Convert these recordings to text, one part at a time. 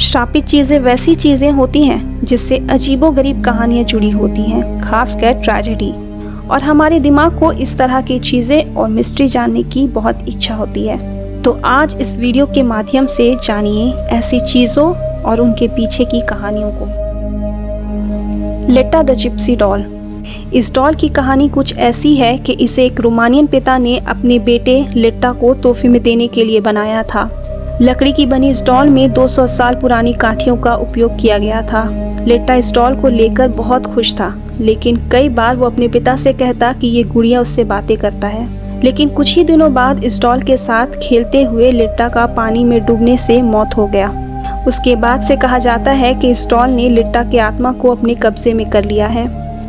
श्रापित चीज़ें वैसी चीज़ें होती हैं जिससे अजीबोगरीब कहानियाँ जुड़ी होती हैं, खासकर ट्रेजेडी। और हमारे दिमाग को इस तरह की चीज़ें और मिस्ट्री जानने की बहुत इच्छा होती है। तो आज इस वीडियो के माध्यम से जानिए ऐसी चीज़ों और उनके पीछे की कहानियों को। लेटा द जिप्सी डॉल। इस डॉल की कहानी कुछ ऐसी है कि इसे एक रोमानियन पिता ने अपने बेटे लेट्टा को तोहफे में देने के लिए बनाया था। लकड़ी की बनी इस डॉल में 200 साल पुरानी काठियों का उपयोग किया गया था। लेट्टा इस डॉल को लेकर बहुत खुश था, लेकिन कई बार वो अपने पिता से कहता कि ये गुड़िया उससे बातें करता है। लेकिन कुछ ही दिनों बाद इस डॉल के साथ खेलते हुए लेट्टा का पानी में डूबने से मौत हो गया। उसके बाद से कहा जाता है कि इस डॉल ने लेट्टा की आत्मा को अपने कब्जे में कर लिया है।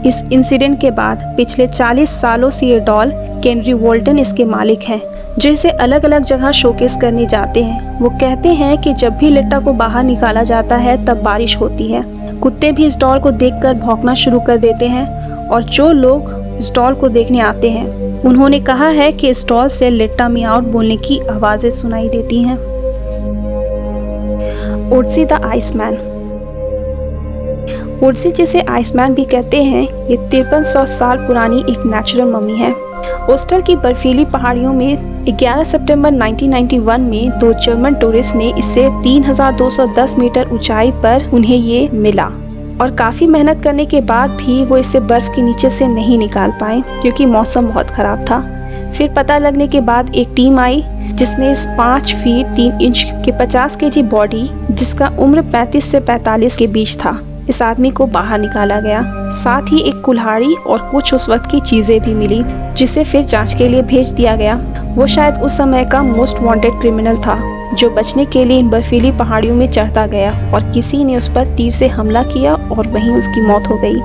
इस इंसिडेंट के बाद पिछले 40 सालों से ये डॉल केनरी वॉल्टन इसके मालिक हैं, जो इसे अलग अलग जगह शोकेस करने जाते हैं। वो कहते हैं कि जब भी लेट्टा को बाहर निकाला जाता है तब बारिश होती है। कुत्ते भी इस डॉल को देखकर भौंकना शुरू कर देते हैं और जो लोग इस डॉल को देखने आते हैं उन्होंने कहा है कि इस डॉल से लेट्टा मियाओ बोलने की आवाज़ें सुनाई देती हैं। ओड्सी द आइसमैन। ओड्सी जिसे आइसमैन भी कहते हैं, ये 5300 साल पुरानी एक नेचुरल मम्मी है। ओस्टर की बर्फीली पहाड़ियों में 11 सितंबर 1991 में 2 जर्मन टूरिस्ट ने इसे 3210 मीटर ऊंचाई पर उन्हें ये मिला और काफ़ी मेहनत करने के बाद भी वो इसे बर्फ़ के नीचे से नहीं निकाल पाए क्योंकि मौसम बहुत ख़राब था। फिर पता लगने के बाद एक टीम आई जिसने इस 5 फीट 3 इंच के 50 केजी बॉडी, जिसका उम्र 35 से 45 के बीच था, इस आदमी को बाहर निकाला गया। साथ ही एक कुल्हाड़ी और कुछ उस वक्त की चीज़ें भी मिली, जिसे फिर जांच के लिए भेज दिया गया। वो शायद उस समय का मोस्ट वांटेड क्रिमिनल था जो बचने के लिए इन बर्फीली पहाड़ियों में चढ़ता गया और किसी ने उस पर तीर से हमला किया और वहीं उसकी मौत हो गई।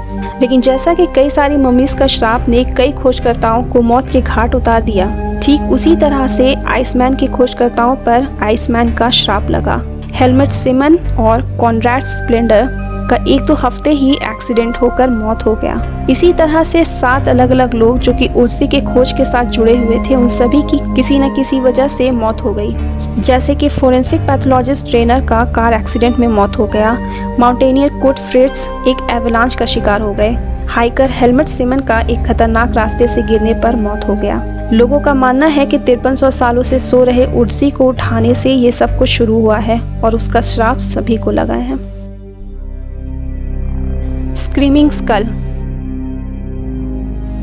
लेकिन जैसा कि कई सारी मम्मीज का श्राप ने कई खोजकर्ताओं को मौत के घाट उतार दिया, ठीक उसी तरह से आइसमैन के खोजकर्ताओं पर आइसमैन का श्राप लगा। हेलमट सिमन और कॉनराड स्प्लेंडर का 1-2 हफ्ते ही एक्सीडेंट होकर मौत हो गया। इसी तरह से 7 अलग अलग लोग जो कि ओड्सी के खोज के साथ जुड़े हुए थे, उन सभी की किसी न किसी वजह से मौत हो गई। जैसे कि फोरेंसिक पैथोलॉजिस्ट ट्रेनर का कार एक्सीडेंट में मौत हो गया, माउंटेनियर कुट फ्रिट्ज एक एवलांच का शिकार हो गए, हाइकर हेलमट सिमन का एक खतरनाक रास्ते से गिरने पर मौत हो गया। लोगों का मानना है कि 5300 सालों से सो रहे ओड्सी को उठाने से ये सब कुछ शुरू हुआ है और उसका श्राप सभी को लगा है। Screaming school.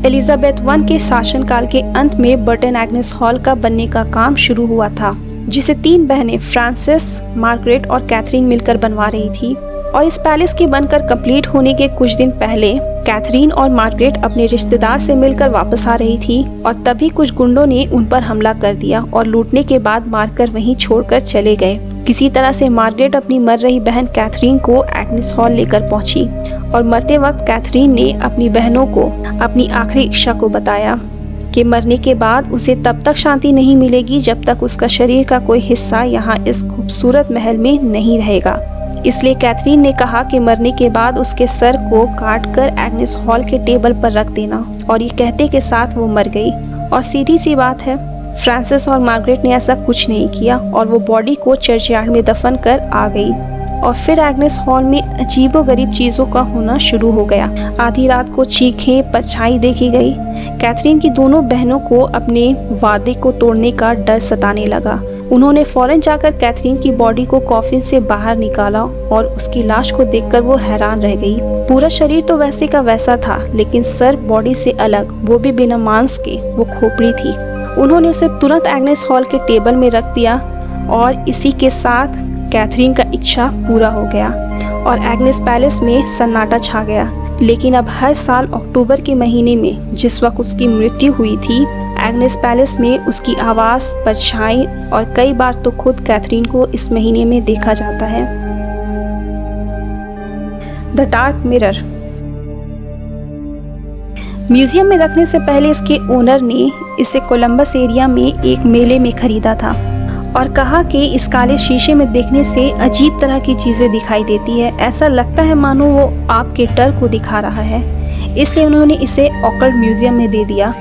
एलिजाबेथ I के शासनकाल के अंत में बर्टन एग्नेस हॉल का बनने का काम शुरू हुआ था, जिसे 3 बहनें फ्रांसिस, मार्गरेट और कैथरीन मिलकर बनवा रही थी। और इस पैलेस के बनकर कंप्लीट होने के कुछ दिन पहले कैथरीन और मार्गरेट अपने रिश्तेदार से मिलकर वापस आ रही थी और तभी कुछ गुंडों ने उन पर हमला कर दिया और लूटने के बाद मारकर वहीं छोड़कर चले गए। किसी तरह से मार्गरेट अपनी मर रही बहन कैथरीन को एग्नेस हॉल लेकर पहुंची और मरते वक्त कैथरीन ने अपनी बहनों को अपनी आखिरी इच्छा को बताया कि मरने के बाद उसे तब तक शांति नहीं मिलेगी जब तक उसका शरीर का कोई हिस्सा यहाँ इस खूबसूरत महल में नहीं रहेगा। इसलिए कैथरीन ने कहा कि मरने के बाद उसके सर को काटकर एग्नेस हॉल के टेबल पर रख देना, और ये कहते के साथ वो मर गई। और सीधी सी बात है, फ्रांसिस और मार्गरेट ने ऐसा कुछ नहीं किया और वो बॉडी को चर्चयार्ड में दफन कर आ गई। और फिर एग्नेस हॉल में अजीबोगरीब चीज़ों का होना शुरू हो गया। आधी रात को चीखें, परछाई देखी गई। कैथरीन की दोनों बहनों को अपने वादे को तोड़ने का डर सताने लगा। उन्होंने फौरन जाकर कैथरीन की बॉडी को कॉफिन से बाहर निकाला और उसकी लाश को देखकर वो हैरान रह गई। पूरा शरीर तो वैसे का वैसा था, लेकिन सर बॉडी से अलग, वो भी बिना मांस के, वो खोपड़ी थी। उन्होंने उसे तुरंत एग्नेस हॉल के टेबल में रख दिया और इसी के साथ कैथरीन का इच्छा पूरा हो गया और एग्नेस पैलेस में सन्नाटा छा गया। लेकिन अब हर साल अक्टूबर के महीने में, जिस वक्त उसकी मृत्यु हुई थी, एग्नेस पैलेस में उसकी आवाज़, परछाई और कई बार तो खुद कैथरीन को इस महीने में देखा जाता है। The dark mirror. म्यूजियम में रखने से पहले इसके ओनर ने इसे कोलंबस एरिया में एक मेले में खरीदा था और कहा कि इस काले शीशे में देखने से अजीब तरह की चीज़ें दिखाई देती है, ऐसा लगता है मानो वो आपके डर को दिखा रहा है। इसलिए उन्होंने इसे ऑकल्ट म्यूजियम में दे दिया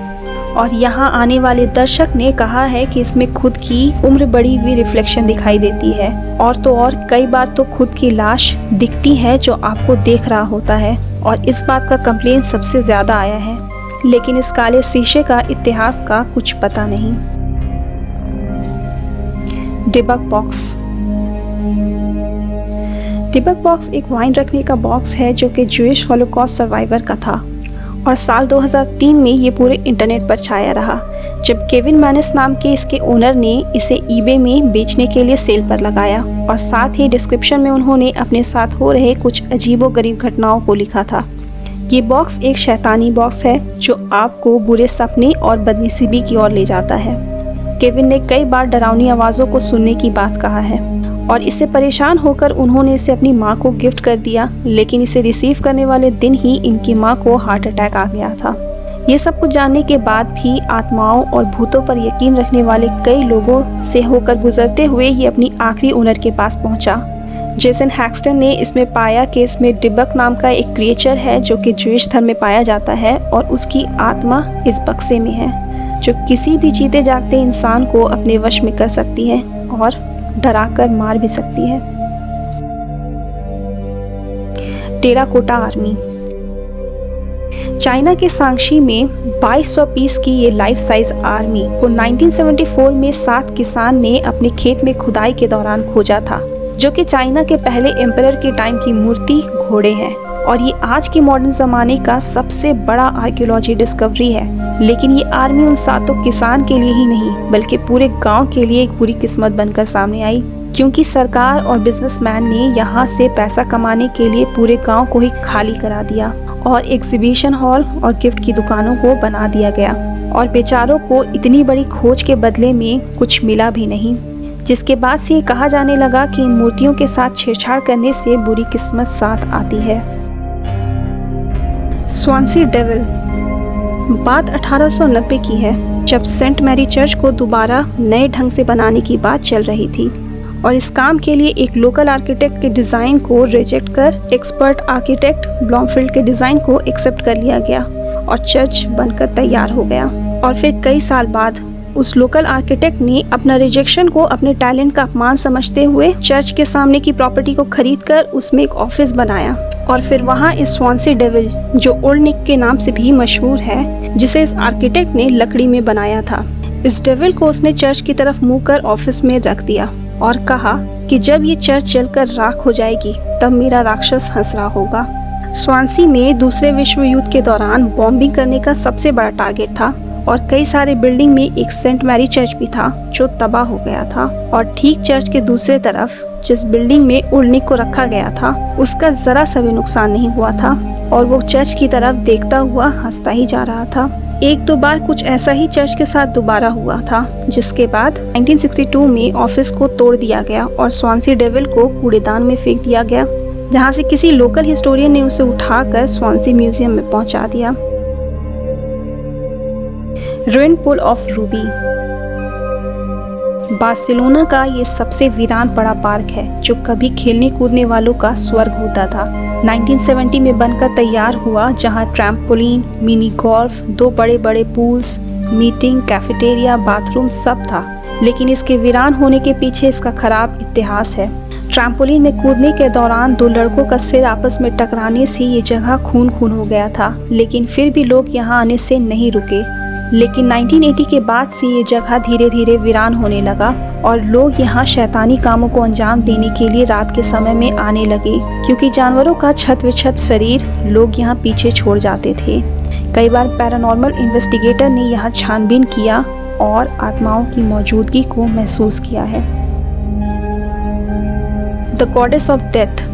और यहाँ आने वाले दर्शक ने कहा है कि इसमें खुद की उम्र बढ़ी हुई रिफ्लेक्शन दिखाई देती है, और तो और कई बार तो खुद की लाश दिखती है जो आपको देख रहा होता है, और इस बात का कंप्लेन सबसे ज्यादा आया है। लेकिन इस काले शीशे का इतिहास का कुछ पता नहीं। डिबक बॉक्स। डिबक बॉक्स एक वाइन रखने का बॉक्स है जो कि ज्यूइश हॉलोकॉस्ट सर्वाइवर का था, और साल 2003 में ये पूरे इंटरनेट पर छाया रहा, जब केविन मैनेस नाम के इसके ओनर ने इसे ईबे में बेचने के लिए सेल पर लगाया, और साथ ही डिस्क्रिप्शन में उन्होंने अपने साथ हो रहे कुछ अजीबोगरीब घटनाओं को लिखा था। ये बॉक्स एक शैतानी बॉक्स है जो आपको बुरे सपने और बदनसीबी की ओर ले जाता है। केविन ने कई बार डरावनी आवाज़ों को सुनने की बात कहा है, और इससे परेशान होकर उन्होंने इसे अपनी मां को गिफ्ट कर दिया, लेकिन इसे रिसीव करने वाले दिन ही इनकी मां को हार्ट अटैक आ गया था। ये सब कुछ जानने के बाद भी आत्माओं और भूतों पर यकीन रखने वाले कई लोगों से होकर गुजरते हुए ये अपनी आखिरी ओनर के पास पहुंचा। जेसन हैक्सटन ने इसमें पाया कि इसमें डिबक नाम का एक क्रिएचर है जो कि ज्यूइश धर्म में पाया जाता है, और उसकी आत्मा इस बक्से में है जो किसी भी जीते जागते इंसान को अपने वश में कर सकती है और डराकर मार भी सकती है। Terracotta army. चाइना के सांक्षी में 2200 पीस की ये लाइफ साइज आर्मी को 1974 में 7 किसान ने अपने खेत में खुदाई के दौरान खोजा था, जो कि चाइना के पहले एम्परर के टाइम की मूर्ति घोड़े हैं, और ये आज के मॉडर्न ज़माने का सबसे बड़ा आर्कियोलॉजी डिस्कवरी है। लेकिन ये आर्मी उन 7 किसान के लिए ही नहीं बल्कि पूरे गांव के लिए एक बुरी किस्मत बनकर सामने आई, क्योंकि सरकार और बिजनेसमैन ने यहाँ से पैसा कमाने के लिए पूरे गांव को ही खाली करा दिया और एग्जीबिशन हॉल और गिफ्ट की दुकानों को बना दिया गया, और बेचारों को इतनी बड़ी खोज के बदले में कुछ मिला भी नहीं, जिसके बाद से ये कहा जाने लगा कि इन मूर्तियों के साथ छेड़छाड़ करने से बुरी किस्मत साथ आती है। Swansea devil. बात 1890 की है, जब सेंट मैरी चर्च को दोबारा नए ढंग से बनाने की बात चल रही थी, और इस काम के लिए एक लोकल आर्किटेक्ट के डिज़ाइन को रिजेक्ट कर एक्सपर्ट आर्किटेक्ट ब्लॉमफील्ड के डिज़ाइन को एक्सेप्ट कर लिया गया और चर्च बनकर तैयार हो गया। और फिर कई साल बाद उस लोकल आर्किटेक्ट ने अपना रिजेक्शन को अपने टैलेंट का अपमान समझते हुए चर्च के सामने की प्रॉपर्टी को खरीदकर उसमें एक ऑफिस बनाया, और फिर वहाँ इस स्वानसी डेविल, जो ओल्ड निक के नाम से भी मशहूर है, जिसे इस आर्किटेक्ट ने लकड़ी में बनाया था, इस डेविल को उसने चर्च की तरफ मुँह कर ऑफिस में रख दिया और कहा कि जब ये चर्च जलकर राख हो जाएगी तब मेरा राक्षस हंस रहा होगा। स्वानसी में दूसरे विश्व युद्ध के दौरान बॉम्बिंग करने का सबसे बड़ा टारगेट था, और कई सारे बिल्डिंग में एक सेंट मैरी चर्च भी था जो तबाह हो गया था, और ठीक चर्च के दूसरे तरफ जिस बिल्डिंग में ओल्ड निक को रखा गया था उसका जरा सा भी नुकसान नहीं हुआ था, और वो चर्च की तरफ देखता हुआ हंसता ही जा रहा था। 1-2 बार कुछ ऐसा ही चर्च के साथ दोबारा हुआ था, जिसके बाद 1962 में ऑफिस को तोड़ दिया गया और स्वानसी डेविल को कूड़ेदान में फेंक दिया गया, जहाँ से किसी लोकल हिस्टोरियन ने उसे उठाकर स्वानसी म्यूजियम में पहुँचा दिया। Ruin pool of Ruby. Barcelona का ये सबसे वीरान पड़ा पार्क है जो कभी खेलने कूदने वालों का स्वर्ग होता था। 1970 में बनकर तैयार हुआ, जहां ट्रैम्पोलिन, मिनी गोल्फ, 2 बड़े बड़े पूल्स, मीटिंग, कैफेटेरिया, बाथरूम सब था। लेकिन इसके वीरान होने के पीछे इसका खराब इतिहास है। ट्रैम्पोलिन में कूदने के दौरान 2 लड़कों का सिर आपस में टकराने से ये जगह खून खून हो गया था, लेकिन फिर भी लोग यहाँ आने से नहीं रुके। लेकिन 1980 के बाद से ये जगह धीरे धीरे वीरान होने लगा और लोग यहाँ शैतानी कामों को अंजाम देने के लिए रात के समय में आने लगे, क्योंकि जानवरों का छत विछत शरीर लोग यहाँ पीछे छोड़ जाते थे। कई बार पैरानॉर्मल इन्वेस्टिगेटर ने यहाँ छानबीन किया और आत्माओं की मौजूदगी को महसूस किया है। The goddess of death.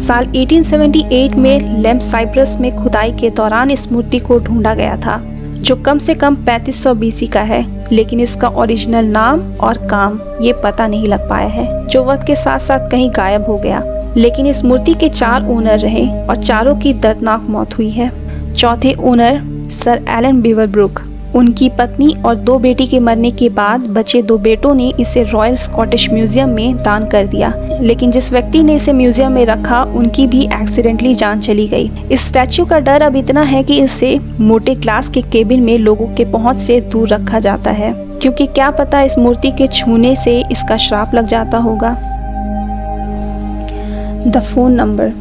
साल 1878 में लेम्प साइप्रस में खुदाई के दौरान इस मूर्ति को ढूंढा गया था, जो कम से कम 3500 BC का है, लेकिन इसका ओरिजिनल नाम और काम ये पता नहीं लग पाया है, जो वक्त के साथ साथ कहीं गायब हो गया। लेकिन इस मूर्ति के 4 ओनर रहे और चारों की दर्दनाक मौत हुई है। चौथे ओनर सर एलन बीवरब्रुक, उनकी पत्नी और 2 बेटी के मरने के बाद बचे 2 बेटों ने इसे रॉयल स्कॉटिश म्यूजियम में दान कर दिया। लेकिन जिस व्यक्ति ने इसे म्यूजियम में रखा उनकी भी एक्सीडेंटली जान चली गई। इस स्टैच्यू का डर अब इतना है कि इसे मोटे क्लास के केबिन में लोगों के पहुंच से दूर रखा जाता है, क्योंकि क्या पता इस मूर्ति के छूने से इसका श्राप लग जाता होगा। The phone number.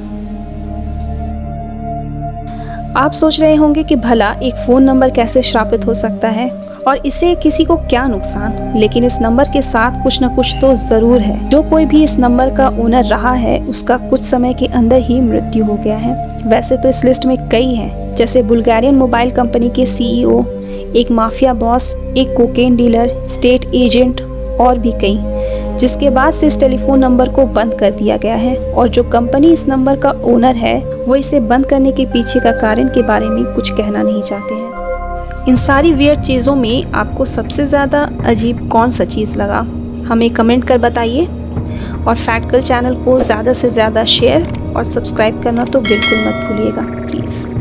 आप सोच रहे होंगे कि भला एक फ़ोन नंबर कैसे श्रापित हो सकता है और इससे किसी को क्या नुकसान, लेकिन इस नंबर के साथ कुछ न कुछ तो ज़रूर है। जो कोई भी इस नंबर का ओनर रहा है उसका कुछ समय के अंदर ही मृत्यु हो गया है। वैसे तो इस लिस्ट में कई हैं, जैसे बुल्गारियन मोबाइल कंपनी के CEO, एक माफिया बॉस, एक कोकेन डीलर, स्टेट एजेंट और भी कई, जिसके बाद से इस टेलीफोन नंबर को बंद कर दिया गया है। और जो कंपनी इस नंबर का ओनर है वो इसे बंद करने के पीछे का कारण के बारे में कुछ कहना नहीं चाहते हैं। इन सारी वियर्ड चीज़ों में आपको सबसे ज़्यादा अजीब कौन सा चीज़ लगा, हमें कमेंट कर बताइए। और फैक्ट गर्ल चैनल को ज़्यादा से ज़्यादा शेयर और सब्सक्राइब करना तो बिल्कुल मत भूलिएगा प्लीज़।